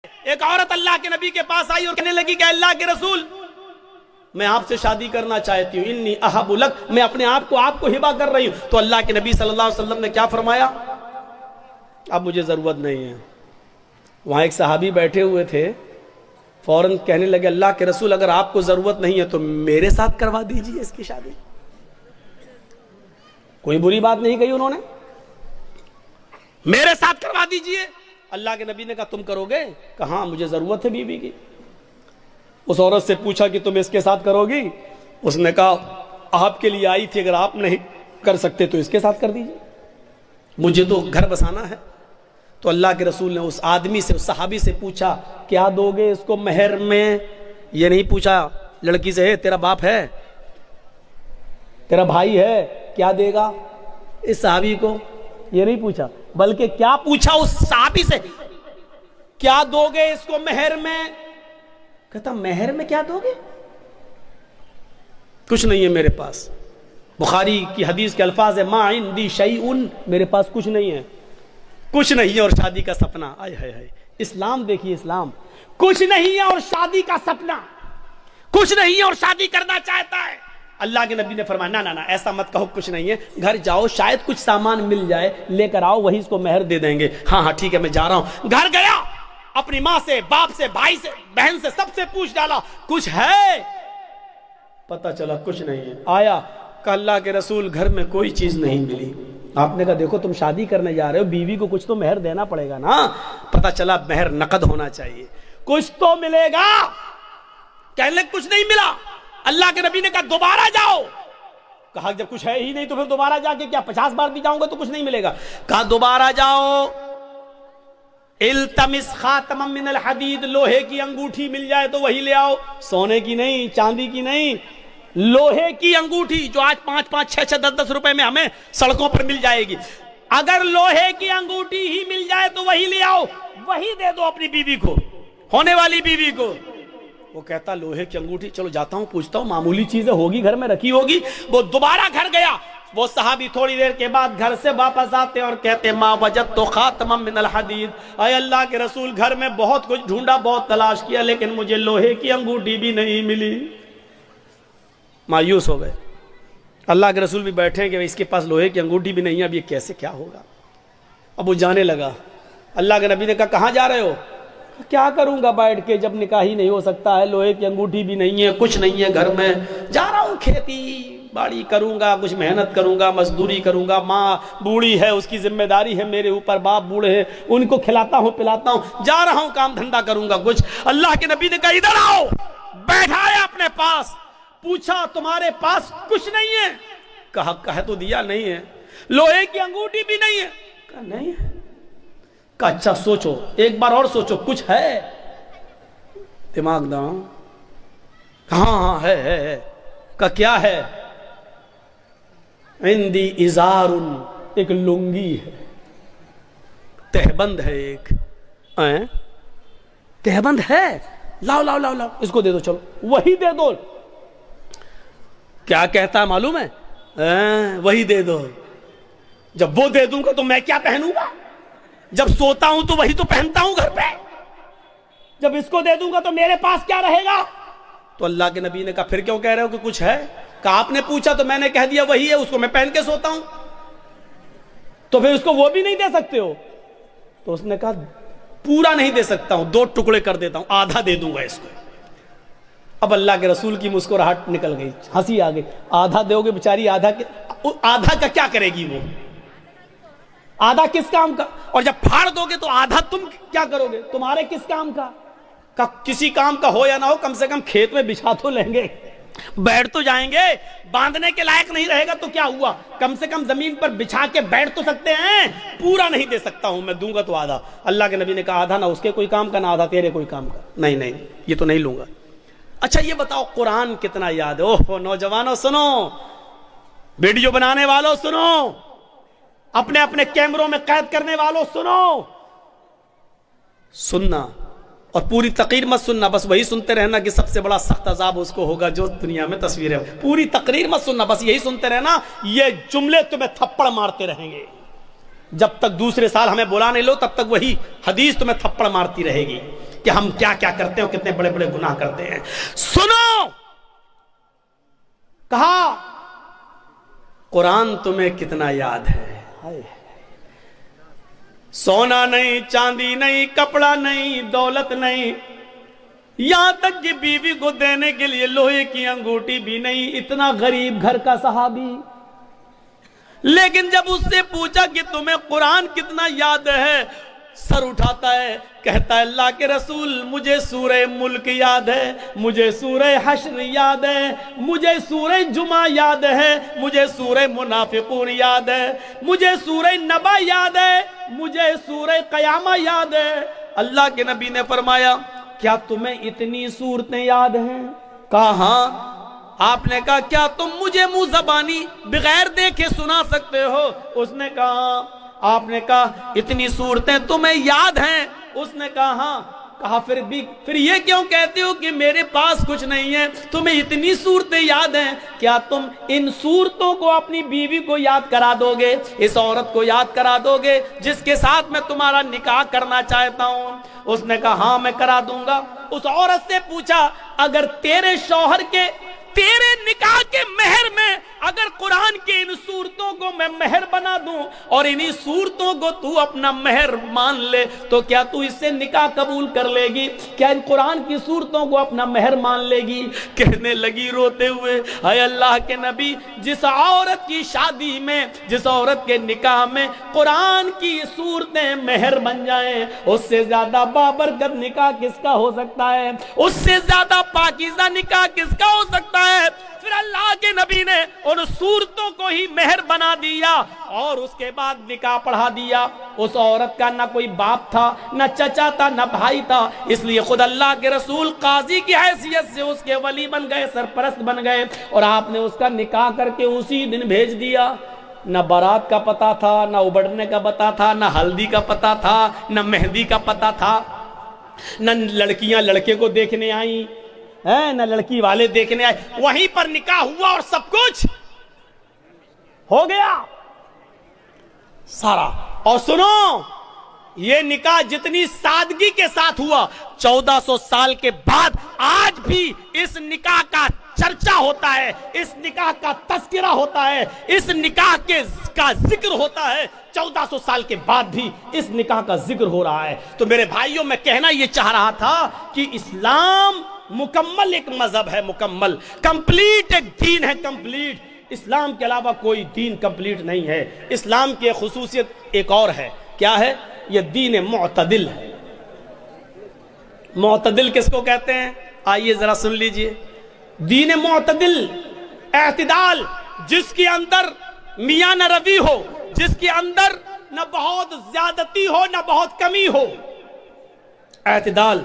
ایک عورت اللہ کے نبی کے پاس آئی اور کہنے لگی کہ اللہ کے رسول میں آپ سے شادی کرنا چاہتی ہوں، انی احب لک، میں اپنے آپ کو ہبہ کر رہی ہوں۔ تو اللہ کے نبی صلی اللہ علیہ وسلم نے کیا فرمایا؟ اب مجھے ضرورت نہیں ہے۔ وہاں ایک صحابی بیٹھے ہوئے تھے، فوراً کہنے لگے اللہ کے رسول اگر آپ کو ضرورت نہیں ہے تو میرے ساتھ کروا دیجیے اس کی شادی۔ کوئی بری بات نہیں کہی انہوں نے، میرے ساتھ کروا دیجیے۔ اللہ کے نبی نے کہا تم کرو گے؟ کہا مجھے ضرورت ہے بیوی کی۔ اس عورت سے پوچھا کہ تم اس کے ساتھ کرو گی؟ اس نے کہا آپ کے لیے آئی تھی، اگر آپ نہیں کر سکتے تو اس کے ساتھ کر دیجیے، مجھے تو گھر بسانا ہے۔ تو اللہ کے رسول نے اس آدمی سے، اس صحابی سے پوچھا کیا دو گے اس کو مہر میں؟ یہ نہیں پوچھا لڑکی سے تیرا باپ ہے، تیرا بھائی ہے، کیا دے گا اس صحابی کو؟ یہ نہیں پوچھا، بلکہ کیا پوچھا اس صحابی سے کیا دو گے اس کو مہر میں؟ کہتا مہر میں کیا دو گے؟ کچھ نہیں ہے میرے پاس۔ بخاری کی حدیث کے الفاظ ہے ما عندی شیء، میرے پاس کچھ نہیں ہے، کچھ نہیں ہے اور شادی کا سپنا۔ آئے ہائے ہائے، اسلام دیکھیے، اسلام کچھ نہیں ہے اور شادی کا سپنا، کچھ نہیں ہے اور شادی کرنا چاہتا ہے۔ اللہ کے نبی نے فرمایا نہ ایسا مت کہو، کچھ نہیں ہے، گھر جاؤ شاید کچھ سامان مل جائے، لے کر آؤ، وہی اس کو مہر دے دیں گے۔ ہاں ٹھیک ہے میں جا رہا ہوں۔ گھر گیا، اپنی ماں سے، باپ سے، بھائی سے، بہن سے، سب سے پوچھ ڈالا کچھ ہے؟ پتہ چلا کچھ نہیں ہے۔ آیا کہ اللہ کے رسول گھر میں کوئی چیز نہیں ملی۔ آپ نے کہا دیکھو تم شادی کرنے جا رہے ہو، بیوی کو کچھ تو مہر دینا پڑے گا نا۔ پتہ چلا مہر نقد ہونا چاہیے، کچھ تو ملے گا۔ کہنے لگے کچھ نہیں ملا۔ اللہ کے نبی نے کہا دوبارہ جاؤ۔ کہا جب کچھ ہے ہی نہیں تو پھر دوبارہ جا کے کیا 50 بار بھی جاؤں گا تو کچھ نہیں ملے گا؟ کہا دوبارہ جاؤ، التمس خاتما من الحدید، لوہے کی انگوٹھی مل جائے تو وہی لے آؤ، سونے کی نہیں، چاندی کی نہیں، لوہے کی انگوٹھی جو آج 5-5, 6-6, 10-10 روپے میں ہمیں سڑکوں پر مل جائے گی۔ اگر لوہے کی انگوٹھی ہی مل جائے تو وہی لے آؤ، وہی دے دو اپنی بیوی کو، ہونے والی بیوی کو۔ وہ کہتا لوہے کی انگوٹھی، چلو جاتا ہوں پوچھتا ہوں، معمولی چیزیں ہوگی گھر میں رکھی ہوگی۔ وہ دوبارہ گھر گیا، وہ صحابی تھوڑی دیر کے بعد گھر سے واپس آتے اور کہتے ما وجدت خاتما من الحدید، اے اللہ کے رسول گھر میں بہت کچھ ڈھونڈا، بہت تلاش کیا، لیکن مجھے لوہے کی انگوٹھی بھی نہیں ملی۔ مایوس ہو گئے۔ اللہ کے رسول بھی بیٹھے کہ اس کے پاس لوہے کی انگوٹھی بھی نہیں ہے، اب یہ کیسے کیا ہوگا؟ اب وہ جانے لگا۔ اللہ کے نبی نے کہا کہاں جا رہے ہو؟ کیا کروں گا بیٹھ کے جب نکاح ہی نہیں ہو سکتا ہے، لوہے کی انگوٹھی بھی نہیں ہے، کچھ نہیں ہے گھر میں، جا رہا ہوں کھیتی باڑی کروں گا، کچھ محنت کروں گا، مزدوری کروں گا، ماں بوڑھی ہے اس کی ذمہ داری ہے میرے اوپر، باپ بوڑھے ہیں ان کو کھلاتا ہوں پلاتا ہوں، جا رہا ہوں کام دھندا کروں گا کچھ۔ اللہ کے نبی نے کہا ادھر آؤ، بیٹھایا اپنے پاس، پوچھا تمہارے پاس کچھ نہیں ہے؟ کہا کہہ تو دیا نہیں ہے۔ لوہے کی انگوٹھی بھی نہیں ہے؟ کہا نہیں ہے۔ کہا اچھا سوچو، ایک بار اور سوچو، کچھ ہے؟ دماغ داں، ہاں ہے۔ کہا کیا ہے؟ عندی ازار، ایک لنگی ہے، تہبند ہے، ایک تہبند ہے، لاؤ لاؤ لاؤ لاؤ، اس کو دے دو، چلو وہی دے دو۔ کیا کہتا ہے معلوم ہے؟ وہی دے دو۔ جب وہ دے دوں گا تو میں کیا پہنوں گا؟ جب سوتا ہوں تو وہی تو پہنتا ہوں گھر پہ، جب اس کو دے دوں گا تو میرے پاس کیا رہے گا؟ تو اللہ کے نبی نے کہا پھر کیوں کہہ رہے ہو کہ کچھ ہے؟ کہا آپ نے پوچھا تو میں نے کہہ دیا وہی ہے، اس کو میں پہن کے سوتا ہوں، تو پھر اس کو وہ بھی نہیں دے سکتے ہو؟ تو اس نے کہا پورا نہیں دے سکتا ہوں، 2 ٹکڑے کر دیتا ہوں، آدھا دے دوں گا اس کو۔ اب اللہ کے رسول کی مسکراہٹ نکل گئی، ہنسی آ گئی۔ آدھا دو گے بیچاری، آدھا کا کیا کرے گی وہ؟ آدھا کس کام کا؟ اور جب پھاڑ دو گے تو آدھا تم کیا کرو گے؟ تمہارے کس کام کا؟ کسی کام کا ہو یا نہ ہو، کم سے کم کھیت میں بچھا تو لیں گے، بیٹھ تو جائیں گے۔ باندھنے کے لائق نہیں رہے گا تو کیا ہوا، کم سے کم زمین پر بچھا کے بیٹھ تو سکتے ہیں۔ پورا نہیں دے سکتا ہوں میں، دوں گا تو آدھا۔ اللہ کے نبی نے کہا آدھا نہ اس کے کوئی کام کا، نہ آدھا تیرے کوئی کام کا۔ نہیں یہ تو نہیں لوں گا۔ اچھا یہ بتاؤ قرآن کتنا یاد ہے؟ اوہ نوجوانوں سنو، ویڈیو بنانے والوں سنو، اپنے اپنے کیمروں میں قید کرنے والوں سنو، سننا اور پوری تقریر مت سننا، بس وہی سنتے رہنا کہ سب سے بڑا سخت عذاب اس کو ہوگا جو دنیا میں تصویریں۔ پوری تقریر مت سننا، بس یہی سنتے رہنا، یہ جملے تمہیں تھپڑ مارتے رہیں گے جب تک دوسرے سال ہمیں بلا نہیں لو، تب تک وہی حدیث تمہیں تھپڑ مارتی رہے گی۔ کہ ہم کیا کیا کرتے ہیں اور کتنے بڑے بڑے گناہ کرتے ہیں. سنو، کہا قرآن تمہیں کتنا یاد ہے. سونا نہیں، چاندی نہیں، کپڑا نہیں، دولت نہیں، یہاں تک کہ بیوی کو دینے کے لیے لوہے کی انگوٹھی بھی نہیں. اتنا غریب گھر کا صحابی، لیکن جب اس سے پوچھا کہ تمہیں قرآن کتنا یاد ہے، سر اٹھاتا ہے، کہتا ہے اللہ کے رسول مجھے سورہ ملک یاد ہے، مجھے سورہ حشر یاد ہے، مجھے سورہ جمعہ یاد ہے، مجھے سورہ منافقون یاد ہے، مجھے سورہ نبا یاد ہے، مجھے سورہ قیامہ یاد ہے. اللہ کے نبی نے فرمایا کیا تمہیں اتنی صورتیں یاد ہیں؟ کہا ہاں. آپ نے کہا کیا تم مجھے منہ زبانی بغیر دیکھے سنا سکتے ہو؟ اس نے کہا ہاں. آپ نے کہا اتنی صورتیں تمہیں یاد ہیں؟ اس نے کہا ہاں. کہا پھر یہ کیوں کہتے ہو کہ میرے پاس کچھ نہیں ہے؟ تمہیں اتنی صورتیں یاد ہیں، کیا تم ان صورتوں کو اپنی بیوی کو یاد کرا دو گے؟ اس عورت کو یاد کرا دو گے جس کے ساتھ میں تمہارا نکاح کرنا چاہتا ہوں؟ اس نے کہا ہاں میں کرا دوں گا. اس عورت سے پوچھا اگر تیرے شوہر کے تیرے نکاح کے مہر میں اگر قرآن کی ان صورتوں کو میں مہر بنا دوں اور انہی صورتوں کو تو اپنا مہر مان لے تو کیا تو اس سے نکاح قبول کر لے گی؟ کیا ان قرآن کی صورتوں کو اپنا مہر مان لے گی؟ کہنے لگی روتے ہوئے اے اللہ کے نبی، جس عورت کی شادی میں، جس عورت کے نکاح میں قرآن کی صورتیں مہر بن جائیں، اس سے زیادہ بابرکت نکاح کس کا ہو سکتا ہے؟ اس سے زیادہ پاکیزہ نکاح کس کا ہو سکتا ہے؟ پھر اللہ کے نبی نے ان صورتوں کو ہی مہر بنا دیا اور اس کے بعد نکاح پڑھا دیا. اس عورت کا نہ کوئی باپ تھا، نہ چچا تھا، نہ بھائی تھا، اس لیے خود اللہ کے رسول قاضی کی حیثیت سے اس کے ولی بن گئے، سرپرست بن گئے، اور آپ نے اس کا نکاح کر کے اسی دن بھیج دیا. نہ بارات کا پتہ تھا، نہ ابڑنے کا پتہ تھا، نہ ہلدی کا پتہ تھا، نہ مہندی کا پتہ تھا، نہ لڑکیاں لڑکے کو دیکھنے آئیں، نہ لڑکی والے دیکھنے آئے. وہیں پر نکاح ہوا اور سب کچھ ہو گیا سارا. اور سنو، یہ نکاح جتنی سادگی کے ساتھ ہوا، 1400 سال کے بعد آج بھی اس نکاح کا چرچا ہوتا ہے، اس نکاح کا تذکرہ ہوتا ہے، اس نکاح کا ذکر ہوتا ہے. 1400 سال کے بعد بھی اس نکاح کا ذکر ہو رہا ہے. تو میرے بھائیوں، میں کہنا یہ چاہ رہا تھا کہ اسلام مکمل ایک مذہب ہے، مکمل کمپلیٹ ایک دین ہے، کمپلیٹ. اسلام کے علاوہ کوئی دین کمپلیٹ نہیں ہے. اسلام کی خصوصیت ایک اور ہے. کیا ہے؟ یہ دین معتدل ہے. معتدل کس کو کہتے ہیں؟ آئیے ذرا سن لیجئے. دین معتدل، اعتدال، جس کے اندر میاں نہ روی ہو، جس کے اندر نہ بہت زیادتی ہو نہ بہت کمی ہو. اعتدال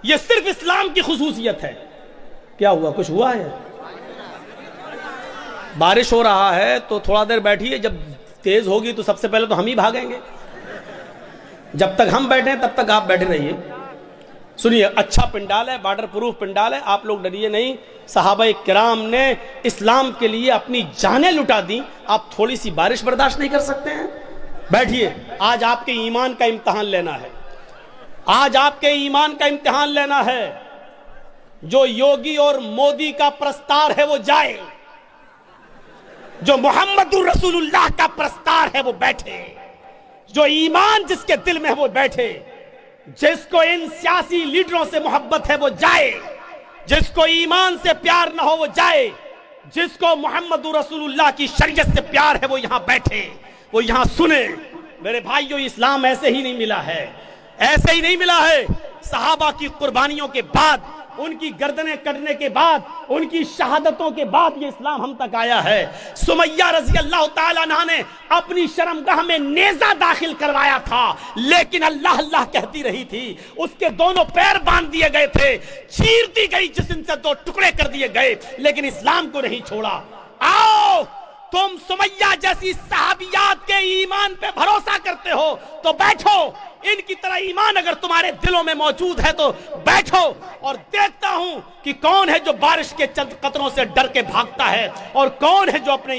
یہ صرف اسلام کی خصوصیت ہے. کیا ہوا؟ کچھ ہوا ہے؟ بارش ہو رہا ہے تو تھوڑا دیر بیٹھیے، جب تیز ہوگی تو سب سے پہلے تو ہم ہی بھاگیں گے. جب تک ہم بیٹھے تب تک آپ بیٹھے رہیے. سنیے، اچھا پنڈال ہے، بارڈر پروف پنڈال ہے، آپ لوگ ڈریے نہیں. صحابہ کرام نے اسلام کے لیے اپنی جانیں لٹا دی. آپ تھوڑی سی بارش برداشت نہیں کر سکتے ہیں؟ بیٹھیے، آج آپ کے ایمان کا امتحان لینا ہے. آج آپ کے ایمان کا امتحان لینا ہے. جو یوگی اور مودی کا پرستار ہے وہ جائے، جو محمد رسول اللہ کا پرستار ہے وہ بیٹھے، جو ایمان جس کے دل میں ہے وہ بیٹھے، جس کو ان سیاسی لیڈروں سے محبت ہے وہ جائے، جس کو ایمان سے پیار نہ ہو وہ جائے، جس کو محمد رسول اللہ کی شریعت سے پیار ہے وہ یہاں بیٹھے، وہ یہاں سنے. میرے بھائیو، اسلام ایسے ہی نہیں ملا ہے، ایسے ہی نہیں ملا ہے. صحابہ کی قربانیوں کے بعد، ان کی گردنیں کٹنے کے بعد، ان کی شہادتوں کے بعد یہ اسلام ہم تک آیا ہے. سمیہ رضی اللہ تعالیٰ عنہ نے اپنی شرمگاہ میں نیزہ داخل کروایا تھا، لیکن اللہ اللہ کہتی رہی تھی. اس کے دونوں پیر باندھ دیے گئے تھے، چیر دی گئی جسم سے 2 ٹکڑے کر دیے گئے، لیکن اسلام کو نہیں چھوڑا. آؤ، تم سمیہ جیسی صحابیات کے ایمان پہ بھروسہ کرتے ہو تو بیٹھو. ان کی طرح ایمان اگر تمہارے دلوں میں موجود ہے تو بیٹھو، اور دیکھتا ہوں کہ کون ہے جو بارش کے چند قطروں سے ڈر کے بھاگتا ہے، اور کون ہے جو اپنے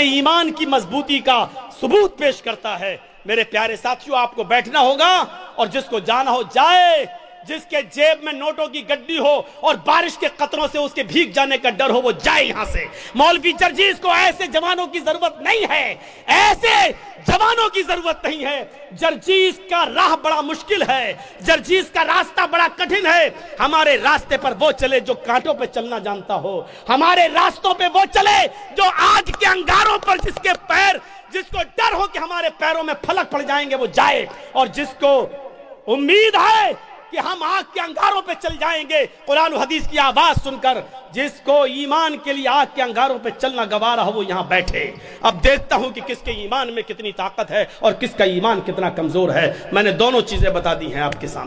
ایمان کی مضبوطی کا ثبوت پیش کرتا ہے. میرے پیارے ساتھیوں آپ کو بیٹھنا ہوگا اور جس کو جانا ہو جائے، جس کے جیب میں نوٹوں کی گڈی ہو اور بارش کے قطروں سے اس کے بھیگ جانے کا ڈر ہو، وہ جائے یہاں سے۔ مولوی جرجیز کو ایسے جوانوں کی ضرورت نہیں ہے، ایسے جوانوں کی ضرورت نہیں ہے۔ جرجیز کا راہ بڑا مشکل ہے، جرجیز کا راستہ بڑا کٹھن ہے۔ ہمارے راستے پر وہ چلے جو کانٹوں پہ چلنا جانتا ہو، ہمارے راستوں پہ وہ چلے جو آگ کے انگاروں پر جس کو ڈر ہو کہ ہمارے پیروں میں پھلک پڑ جائیں گے، وہ جائے۔ اور جس کو امید ہے کہ ہم آگ کے انگاروں پہ چل جائیں گے قرآن و حدیث کی آواز سن کر، جس کو ایمان کے لیے آگ کے انگاروں پہ چلنا گوارا ہو، وہ یہاں بیٹھے۔ اب دیکھتا ہوں کہ کس کے ایمان میں کتنی طاقت ہے اور کس کا ایمان کتنا کمزور ہے۔ میں نے دونوں چیزیں بتا دی ہیں آپ کے سامنے۔